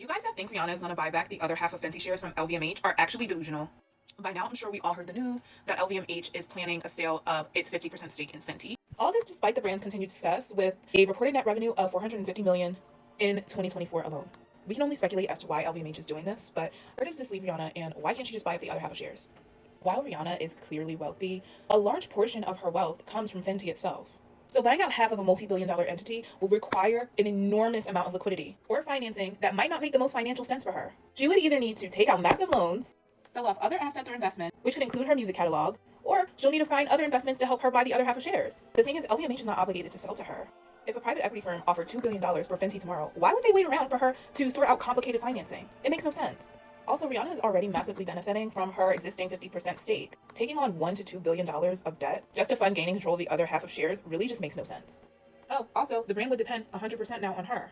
You guys that think Rihanna is going to buy back the other half of Fenty shares from LVMH are actually delusional. By now, I'm sure we all heard the news that LVMH is planning a sale of its 50% stake in Fenty. All this despite the brand's continued success with a reported net revenue of $450 million in 2024 alone. We can only speculate as to why LVMH is doing this, but where does this leave Rihanna, and why can't she just buy up the other half of shares? While Rihanna is clearly wealthy, a large portion of her wealth comes from Fenty itself. So buying out half of a multi-billion-dollar entity will require an enormous amount of liquidity or financing that might not make the most financial sense for her. She would either need to take out massive loans, sell off other assets or investments, which could include her music catalog, or she'll need to find other investments to help her buy the other half of shares. The thing is, LVMH is not obligated to sell to her. If a private equity firm offered $2 billion for Fenty tomorrow, why would they wait around for her to sort out complicated financing? It makes no sense. Also, Rihanna is already massively benefiting from her existing 50% stake. Taking on $1 to $2 billion of debt just to fund gaining control of the other half of shares really just makes no sense. Oh, also, the brand would depend 100% now on her.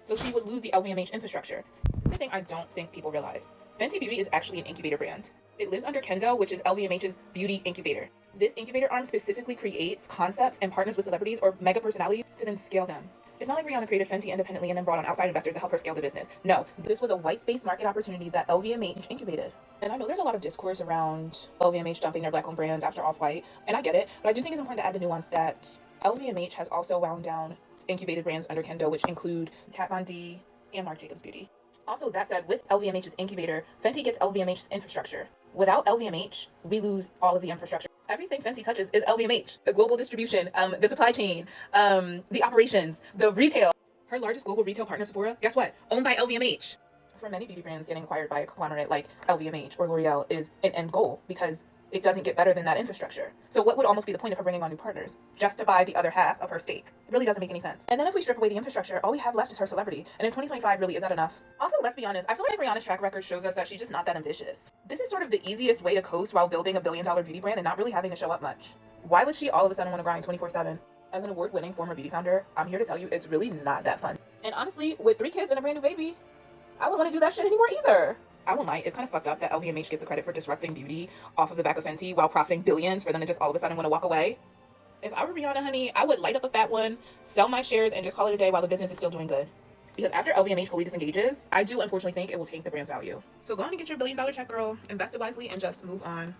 So she would lose the LVMH infrastructure. The thing I don't think people realize, Fenty Beauty is actually an incubator brand. It lives under Kenzo, which is LVMH's beauty incubator. This incubator arm specifically creates concepts and partners with celebrities or mega personalities to then scale them. It's not like Rihanna created Fenty independently and then brought on outside investors to help her scale the business. No, this was a white space market opportunity that LVMH incubated. And I know there's a lot of discourse around LVMH dumping their black-owned brands after Off-White, and I get it, but I do think it's important to add the nuance that LVMH has also wound down incubated brands under Kendo, which include Kat Von D and Marc Jacobs Beauty. Also, that said, with LVMH's incubator, Fenty gets LVMH's infrastructure. Without LVMH, we lose all of the infrastructure. Everything Fenty touches is LVMH. The global distribution, the supply chain, the operations, the retail. Her largest global retail partner, Sephora, guess what? Owned by LVMH. For many beauty brands, getting acquired by a conglomerate like LVMH or L'Oreal is an end goal because it doesn't get better than that infrastructure. So what would almost be the point of her bringing on new partners? Just to buy the other half of her stake. It really doesn't make any sense. And then if we strip away the infrastructure, all we have left is her celebrity. And in 2025, really, is that enough? Also, let's be honest, I feel like Rihanna's track record shows us that she's just not that ambitious. This is sort of the easiest way to coast while building a billion-dollar beauty brand and not really having to show up much. Why would she all of a sudden want to grind 24/7? As an award-winning former beauty founder, I'm here to tell you it's really not that fun. And honestly, with 3 kids and a brand new baby, I wouldn't want to do that shit anymore either. I won't lie, it's kind of fucked up that LVMH gets the credit for disrupting beauty off of the back of Fenty while profiting billions for them to just all of a sudden want to walk away. If I were Rihanna, honey, I would light up a fat one, sell my shares, and just call it a day while the business is still doing good. Because after LVMH fully disengages, I do unfortunately think it will tank the brand's value. So go on and get your $1 billion check, girl, invest it wisely, and just move on.